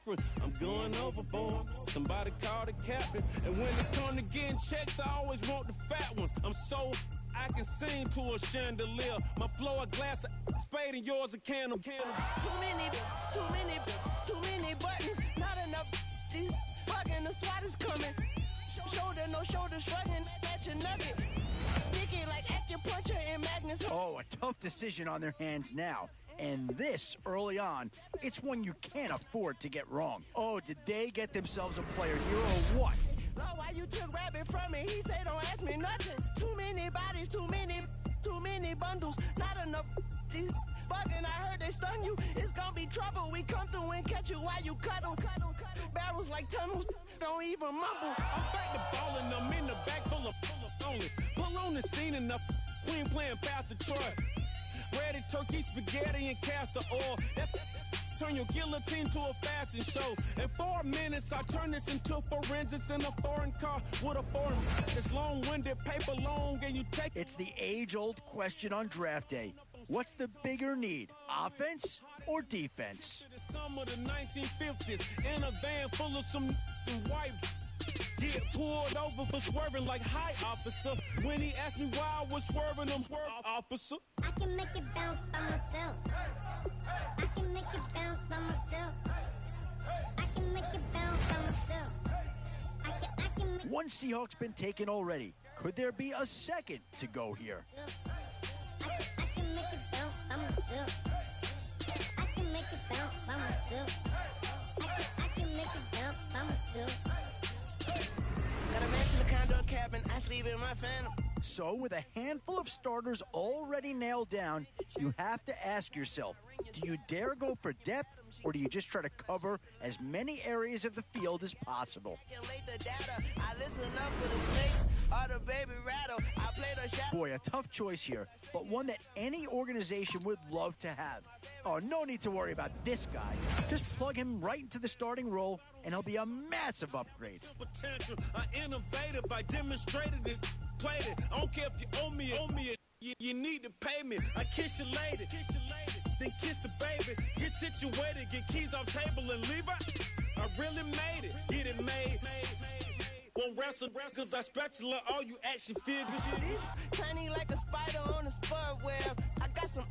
different. I'm going overboard. Somebody call the captain. And when it comes to getting checks, I always want the fat ones. I'm so I can sing to a chandelier. My flow a glass of spade and yours a candle. Too many buttons, not enough. These bugging, the SWAT is coming. Shoulder, no shoulder, shrugging at your nugget. Sticky like acupuncture in Magnus. Oh, a tough decision on their hands now. And this early on, it's one you can't afford to get wrong. Oh, did they get themselves a player here or what? Lord, why you took rabbit from me? He say don't ask me nothing. Too many bodies, too many bundles, not enough. These bugging, I heard they stung you. It's gonna be trouble. We come through and catch you while you cuddle. Barrels like tunnels, don't even mumble. I'm back to ballin', I'm in the back full of only. Pull on the scene and the queen playing Pastor Troy. Ready turkey, spaghetti, and castor oil. That's turn your guillotine to a fashion show. In 4 minutes, I turn this into forensics in a foreign car with a foreign. It's long-winded, paper long, and you take. It's the age-old question on draft day. What's the bigger need, offense or defense? The summer of the 1950s, in a van full of some white. Get pulled over for swerving like, hi, officer. When he asked me why I was swerving, I'm swerve, officer. I can make it bounce by myself. I can make it bounce by myself. I can make it bounce by myself. I can make. One Seahawk's been taken already. Could there be a second to go here? I can make it bounce by myself. I can make it bounce by myself. I can make it bounce by myself. Got a mansion, a condo, a cabin. I sleep in my phantom. So, with a handful of starters already nailed down, you have to ask yourself, do you dare go for depth, or do you just try to cover as many areas of the field as possible? Boy, a tough choice here, but one that any organization would love to have. Oh, no need to worry about this guy. Just plug him right into the starting role, and he'll be a massive upgrade. Potential, innovative, I demonstrated this. Played it. I don't care if you owe me it. You need to pay me. I kiss your lady. Then kiss the baby. Get situated. Get keys off table and leave it. I really made it. Get it made. Won't wrestle cause I spatula all you action figures. Tiny like a spider on a spud web. I got some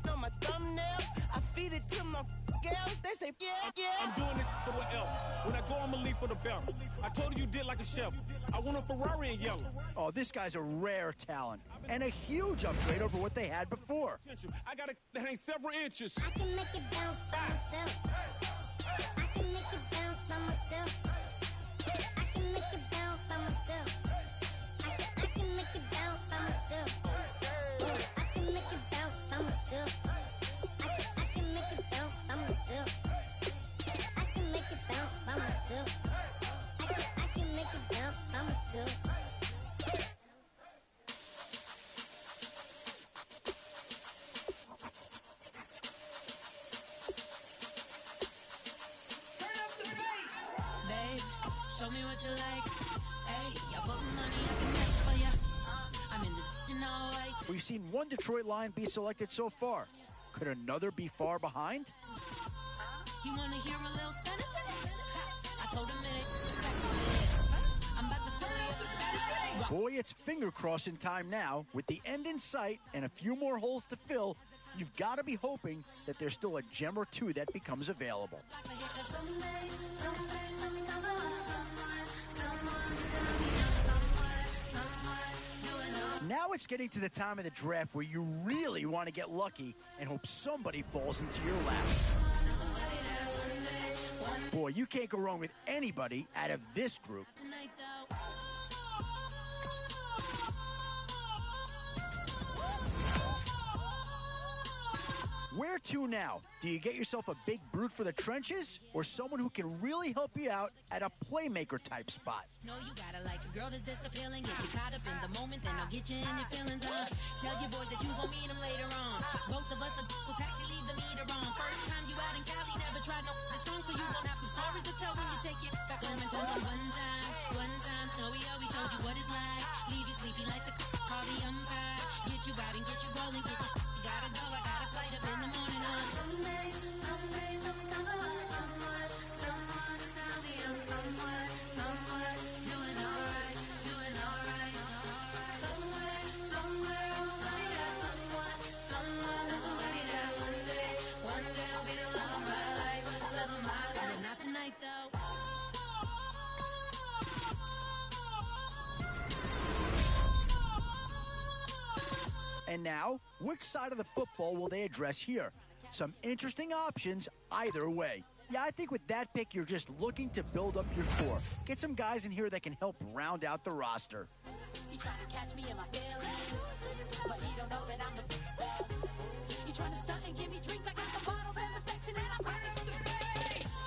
on my thumbnail. I feed it to my girls. They say, yeah. I'm doing this for the L. When I go, I'ma leave for the belt. I told you did like a Chevy. I want a Ferrari in yellow. Oh, this guy's a rare talent. And a huge upgrade over what they had before. I got to hang several inches. I can make it bounce by myself. I can make it bounce by myself. I can make it bounce by myself. I can make it bounce by myself. I can make it bounce by myself. I can make it bounce by myself. I can make it bounce by myself. I can make it bounce by myself. Show me what you like. Hey, I put money, I can match for ya. I'm in this all right. We've seen one Detroit Lion be selected so far. Could another be far behind? He wanna hear a little Spanish? I told him it. I'm about to fill you up with Spanish. Boy, it's finger crossing time now. With the end in sight and a few more holes to fill, you've got to be hoping that there's still a gem or two that becomes available. Now it's getting to the time of the draft where you really want to get lucky and hope somebody falls into your lap. Boy, you can't go wrong with anybody out of this group. Where to now? Do you get yourself a big brute for the trenches or someone who can really help you out at a playmaker type spot? No, you gotta like a girl that's disappealing. Get you caught up in the moment, then I'll get you in your feelings. Tell your boys that you gon' meet them later on. Both of us are so taxi, leave the meter on. First time you out in Cali, never tried no strong, so you gon' have some stories to tell when you take it back home and tell them one time, Snowy always showed you what it's like. Leave you sleepy like the call the umpire. Get you out and get you rolling, get you gotta go, I got a flight up in the morning on. now, which side of the football will they address here? Some interesting options either way. Yeah, I think with that pick, you're just looking to build up your core. Get some guys in here that can help round out the roster. He trying to catch me in my feelings, but he don't know that I'm the He trying to stunt and give me drinks. I got the bottles in the section and I'm furnished with the race.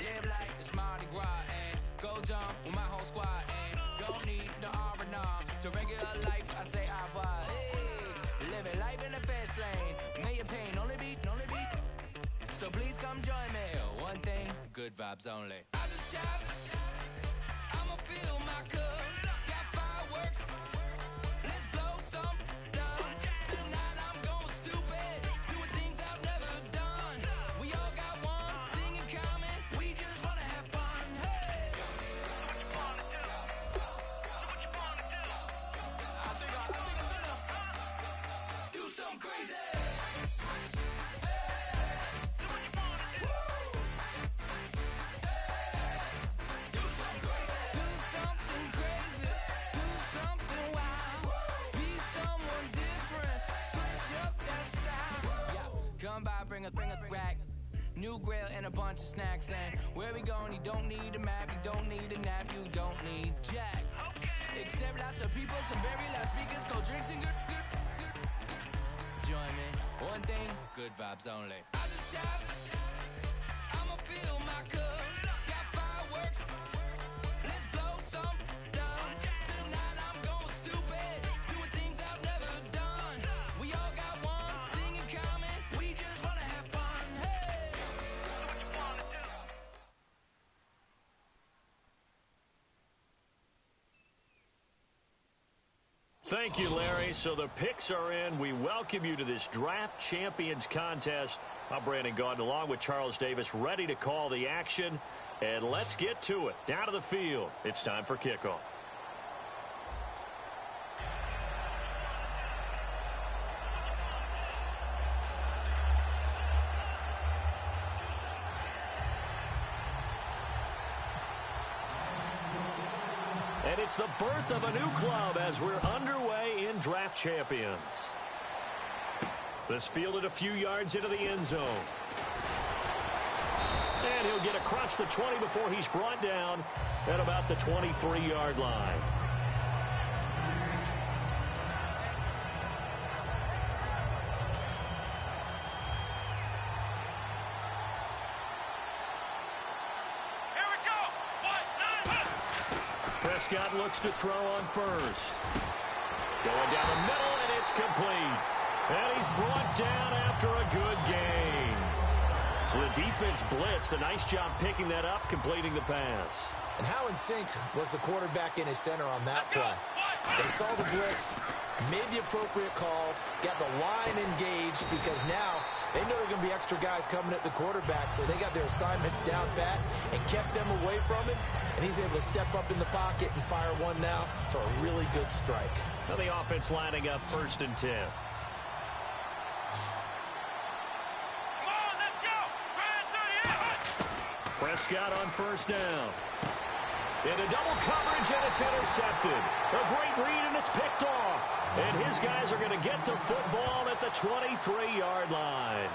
Live like it's Mardi Gras and go dumb with my whole squad and don't need no R&R to regular life. I say au revoir. Hey, living life in the fast lane. May your pain only beat. So please come join me. One thing, good vibes only. I just tapped. I'ma fill my cup. Got fireworks. Let's blow some down. Tonight I'm going stupid. Doing things I've never done. We all got one thing in common. We just wanna have fun. Hey. What you wanna do? What you wanna do? I think I'm gonna do something crazy. Come by, bring a rack, new grill and a bunch of snacks. And where we going, you don't need a map, you don't need a nap, you don't need jack. Except lots of people, some very loud speakers, cold drinks and good. Join me, one thing, good vibes only. I just tapped, I'ma fill my cup. Got fireworks, let's blow some down. Tonight I'm going stupid, doing things I've never done. We all got one thing in common. Thank you, Larry. So the picks are in. We welcome you to this Draft Champions contest. I'm Brandon Gaudin along with Charles Davis, ready to call the action. And let's get to it. Down to the field. It's time for kickoff. And it's the birth of a new club as we're underway in Draft Champions. This fielded a few yards into the end zone. And he'll get across the 20 before he's brought down at about the 23-yard line. Prescott looks to throw on first. Going down the middle, and it's complete. And he's brought down after a good gain. So the defense blitzed. A nice job picking that up, completing the pass. And how in sync was the quarterback in his center on that play? They saw the blitz, made the appropriate calls, got the line engaged because now they know there are going to be extra guys coming at the quarterback, so they got their assignments down pat and kept them away from it, and he's able to step up in the pocket and fire one now for a really good strike. Now the offense lining up 1st and 10. Prescott on first down. Into double coverage, and it's intercepted. A great read, and it's picked off. And his guys are going to get the football at the 23-yard line.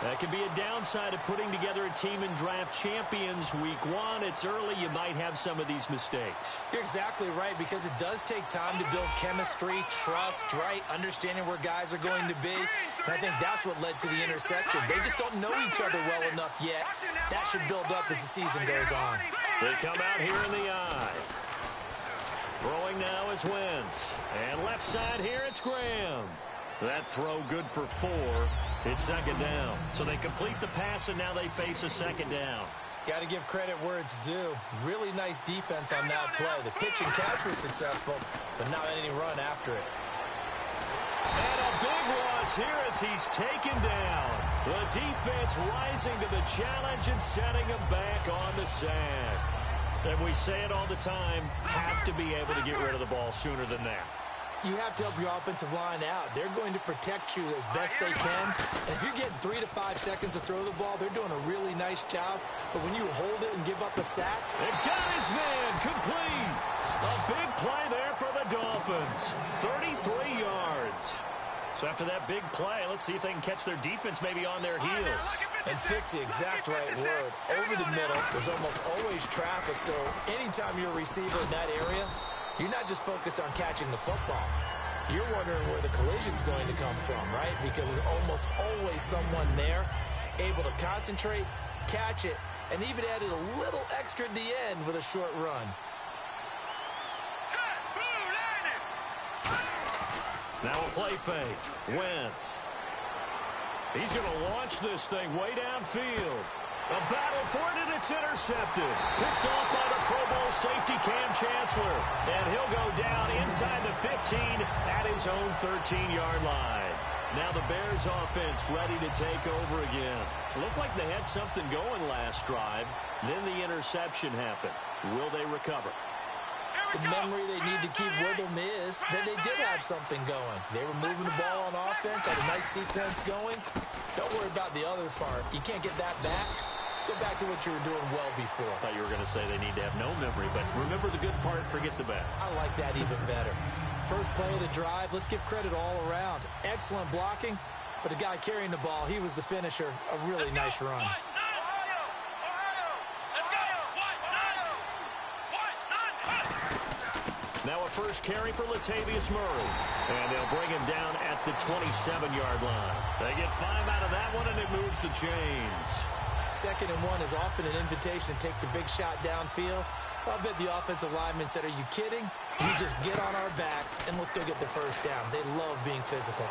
That could be a downside of putting together a team in Draft Champions Week 1. It's early. You might have some of these mistakes. You're exactly right, because it does take time to build chemistry, trust, right, understanding where guys are going to be. And I think that's what led to the interception. They just don't know each other well enough yet. That should build up as the season goes on. They come out here in the eye. Throwing now is Wentz. And left side here, it's Graham. That throw good for 4. It's second down. So they complete the pass, and now they face a second down. Got to give credit where it's due. Really nice defense on that play. The pitch and catch was successful, but not any run after it. And a big one loss here as he's taken down. The defense rising to the challenge and setting him back on the sack. And we say it all the time, have to be able to get rid of the ball sooner than that. You have to help your offensive line out. They're going to protect you as best they can. And if you're getting 3 to 5 seconds to throw the ball, they're doing a really nice job. But when you hold it and give up a sack... They've got his man complete. A big play there for the Dolphins. 33 yards. So after that big play, let's see if they can catch their defense maybe on their heels. And fix the exact right word. Over the middle, there's almost always traffic. So anytime you're a receiver in that area... You're not just focused on catching the football. You're wondering where the collision's going to come from, right? Because there's almost always someone there able to concentrate, catch it, and even added a little extra at the end with a short run. Now a play fake. Wentz. He's going to launch this thing way downfield. A battle for it, and it's intercepted. Picked off by the Pro Bowl safety Cam Chancellor. And he'll go down inside the 15 at his own 13-yard line. Now the Bears offense ready to take over again. Looked like they had something going last drive. Then the interception happened. Will they recover? The memory they need to keep with them is that they did have something going. They were moving the ball on offense, had a nice sequence going. Don't worry about the other part. You can't get that back. Let's go back to what you were doing well before. I thought you were going to say they need to have no memory, but remember the good part, forget the bad. I like that even better. First play of the drive, let's give credit all around. Excellent blocking, but the guy carrying the ball, he was the finisher. A really nice run. Now a first carry for Latavius Murray. And they'll bring him down at the 27-yard line. They get 5 out of that one, and it moves the chains. 2nd and 1 is often an invitation to take the big shot downfield. I'll bet the offensive lineman said, are you kidding? You just get on our backs, and let's go get the first down. They love being physical.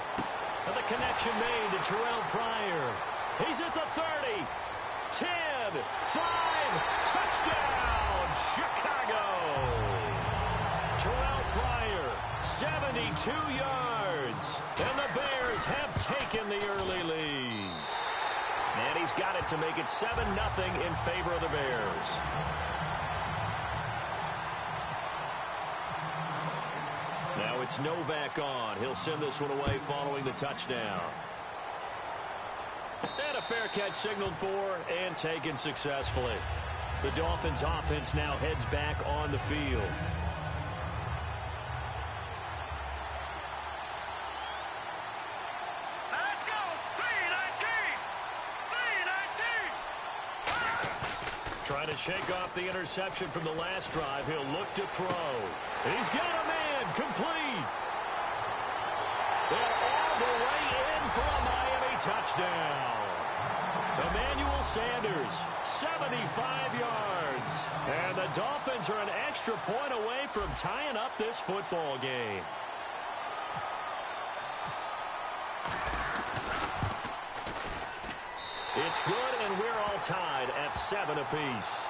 And the connection made to Terrell Pryor. He's at the 30. 10, 5, touchdown, Chicago. Terrell Pryor, 72 yards. And the Bears have taken the early lead. And he's got it to make it 7-0 in favor of the Bears. Now it's Novak on. He'll send this one away following the touchdown. And a fair catch signaled for and taken successfully. The Dolphins offense now heads back on the field. Trying to shake off the interception from the last drive. He'll look to throw. He's got a man complete. And all the way in for a Miami touchdown. Emmanuel Sanders, 75 yards. And the Dolphins are an extra point away from tying up this football game. It's good, and we're all tied at 7 apiece.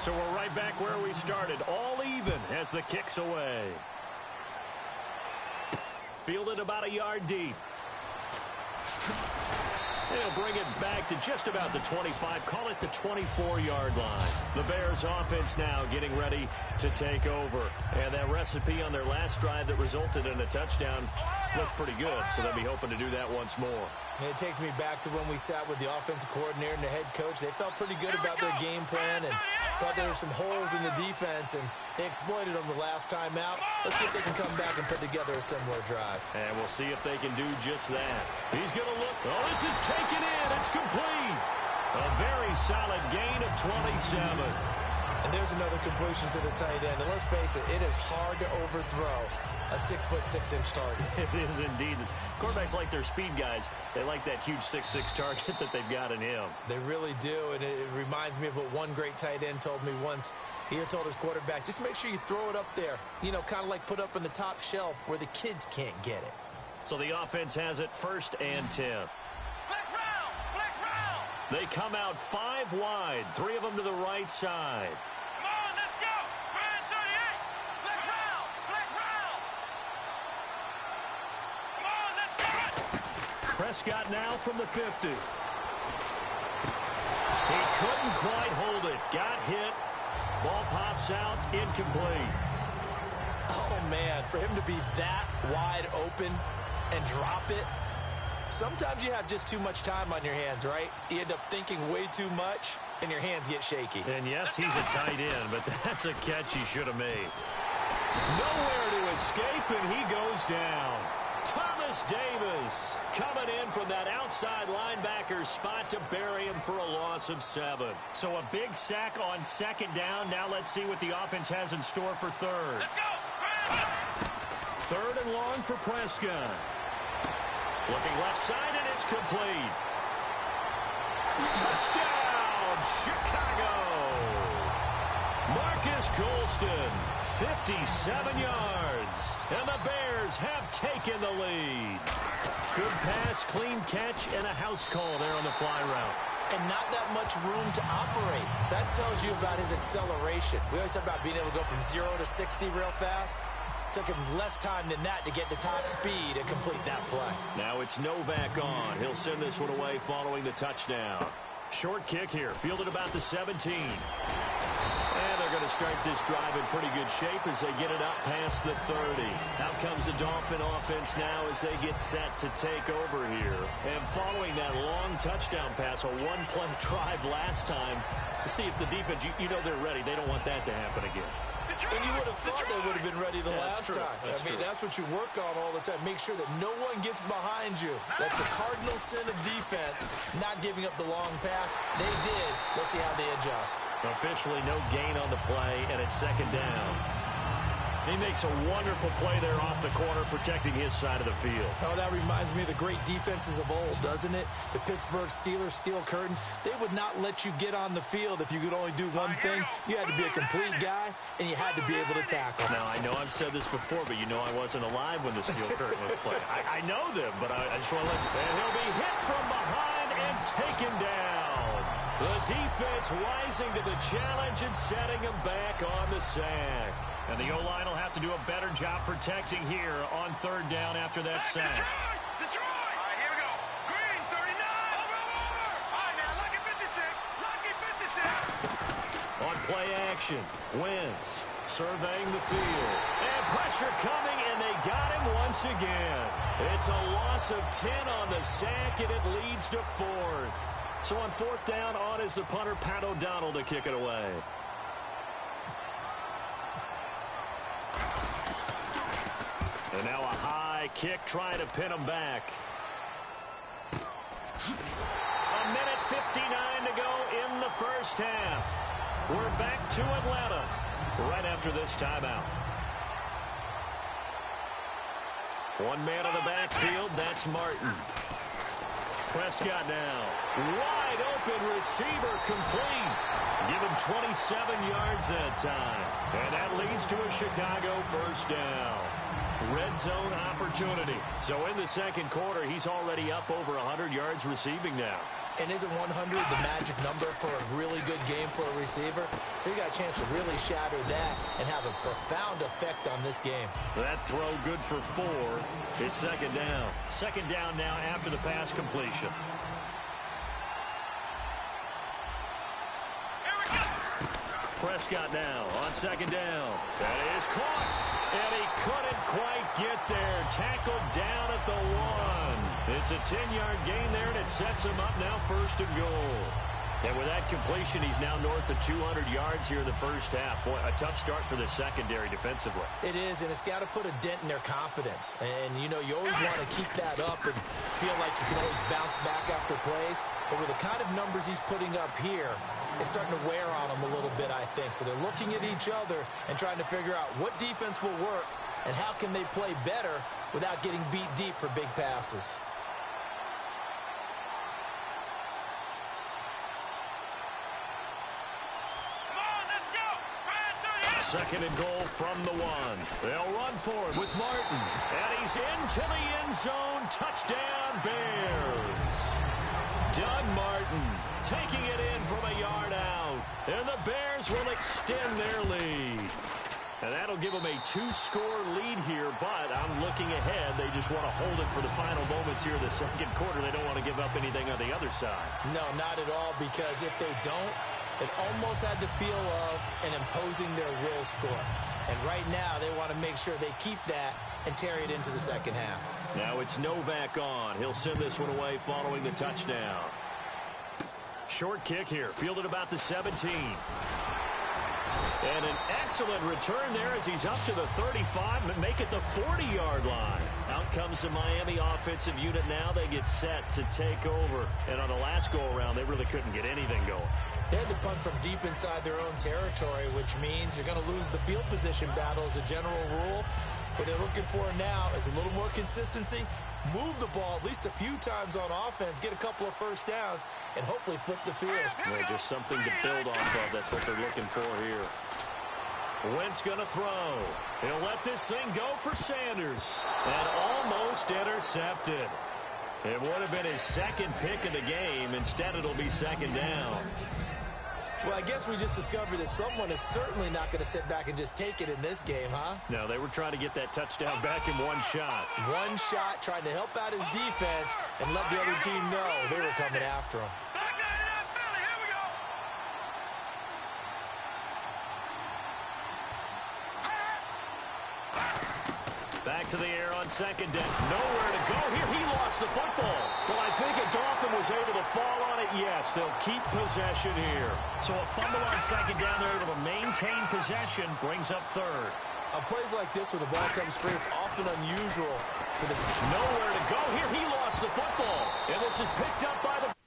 So we're right back where we started, all even as the kick's away. Fielded about a yard deep. They'll bring it back to just about the 25, call it the 24-yard line. The Bears offense now getting ready to take over. And that recipe on their last drive that resulted in a touchdown looked pretty good, so they'll be hoping to do that once more. And it takes me back to when we sat with the offensive coordinator and the head coach. They felt pretty good about their game plan and thought there were some holes in the defense, and they exploited them the last time out. Let's see if they can come back and put together a similar drive. And we'll see if they can do just that. He's going to look. Oh, this is taken in. It's complete. A very solid gain of 27. And there's another completion to the tight end. And let's face it, it is hard to overthrow. a 6'6" target. It is indeed. Quarterbacks like their speed guys. They like that huge 6'6" target that they've got in him. They really do, and it reminds me of what one great tight end told me once. He had told his quarterback, just make sure you throw it up there, you know, kind of like put up in the top shelf where the kids can't get it. So the offense has it 1st and 10. Flex round! Flex round! They come out 5 wide, 3 of them to the right side. Come on, let's go! Ryan 38! Flex round! Flex round! Come on, let's do it! Prescott now from the 50. He couldn't quite hold it. Got hit. Ball pops out, incomplete. Oh, man, for him to be that wide open and drop it, sometimes you have just too much time on your hands, right? You end up thinking way too much, and your hands get shaky. And yes, he's a tight end, but that's a catch he should have made. Nowhere to escape, and he goes down. Thomas Davis coming in from that outside linebacker spot to bury him for a loss of 7. So a big sack on 2nd down. Now let's see what the offense has in store for 3rd. Let's go! 3rd and long for Prescott. Looking left side, and it's complete. Touchdown, Chicago! Marcus Colston, 57 yards. And the Bears have taken the lead. Good pass, clean catch, and a house call there on the fly route. And not that much room to operate. So that tells you about his acceleration. We always talk about being able to go from 0 to 60 real fast. Took him less time than that to get to top speed and complete that play. Now it's Novak on. He'll send this one away following the touchdown. Short kick here, fielded about the 17. And they're going to start this drive in pretty good shape as they get it up past the 30. Out comes the Dolphin offense now as they get set to take over here. And following that long touchdown pass, a one-play drive last time, to see if the defense, you know they're ready. They don't want that to happen again. And you would have thought they would have been ready the last time. That's what you work on all the time. Make sure that no one gets behind you. That's the cardinal sin of defense, not giving up the long pass. They did. Let's see how they adjust. Officially no gain on the play, and it's 2nd down. He makes a wonderful play there off the corner, protecting his side of the field. Oh, that reminds me of the great defenses of old, doesn't it? The Pittsburgh Steelers, steel curtain. They would not let you get on the field if you could only do one thing. You had to be a complete guy, and you had to be able to tackle. Now, I know I've said this before, but you know I wasn't alive when the steel curtain was played. I know them, but I just want to let you. And he'll be hit from behind and taken down. The defense rising to the challenge and setting him back on the sack. And the O-line will have to do a better job protecting here on 3rd down after that sack. Detroit! All right, here we go. Green, 39. Over. All right, now, lucky 56. Lucky 56. On play action, Wentz surveying the field. And pressure coming, and they got him once again. It's a loss of 10 on the sack, and it leads to 4th. So on 4th down, on is the punter, Pat O'Donnell, to kick it away. And now a high kick trying to pin him back. A minute 59 to go in the first half. We're back to Atlanta right after this timeout. One man in the backfield, that's Martin. Prescott now. Wide open receiver complete. Give him 27 yards that time. And that leads to a Chicago 1st down. Red zone opportunity. So in the 2nd quarter, he's already up over 100 yards receiving now. And isn't 100 the magic number for a really good game for a receiver? So you got a chance to really shatter that and have a profound effect on this game. That throw good for 4. It's 2nd down. 2nd down now after the pass completion. Prescott now on 2nd down. That is caught. And he couldn't quite get there. Tackled down at the 1. It's a 10-yard gain there, and it sets him up now 1st and goal. And with that completion, he's now north of 200 yards here in the first half. Boy, a tough start for the secondary defensively. It is, and it's got to put a dent in their confidence. And, you know, you always want to keep that up and feel like you can always bounce back after plays. But with the kind of numbers he's putting up here, it's starting to wear on them a little bit, I think. So they're looking at each other and trying to figure out what defense will work and how can they play better without getting beat deep for big passes. Second and goal from the 1. They'll run for it with Martin. And he's into the end zone. Touchdown, Bears. Doug Martin taking it in from a yard out. And the Bears will extend their lead. And that'll give them a 2-score lead here, but I'm looking ahead. They just want to hold it for the final moments here in the second quarter. They don't want to give up anything on the other side. No, not at all, because if they don't, it almost had the feel of an imposing their will score. And right now, they want to make sure they keep that and carry it into the second half. Now it's Novak on. He'll send this one away following the touchdown. Short kick here, fielded about the 17. And an excellent return there as he's up to the 35, but make it the 40-yard line. Out comes the Miami offensive unit now. They get set to take over. And on the last go-around, they really couldn't get anything going. They had to punt from deep inside their own territory, which means you're going to lose the field position battle as a general rule. What they're looking for now is a little more consistency, move the ball at least a few times on offense, get a couple of first downs, and hopefully flip the field. Well, just something to build off of. That's what they're looking for here. Wentz going to throw. He'll let this thing go for Sanders. And almost intercepted. It would have been his second pick of the game. Instead, it'll be second down. Well, I guess we just discovered that someone is certainly not going to sit back and just take it in this game, huh? No, they were trying to get that touchdown back in one shot. One shot, trying to help out his defense and let the other team know they were coming after him. Back to the air on second down. Nowhere to go here. He lost the football. Well, I think a Dolphin was able to fall on it. Yes, they'll keep possession here. So a fumble on second down. They're able to maintain possession. Brings up third. On plays like this where the ball comes free, it's often unusual for the team. Nowhere to go here. He lost the football. And this is picked up by the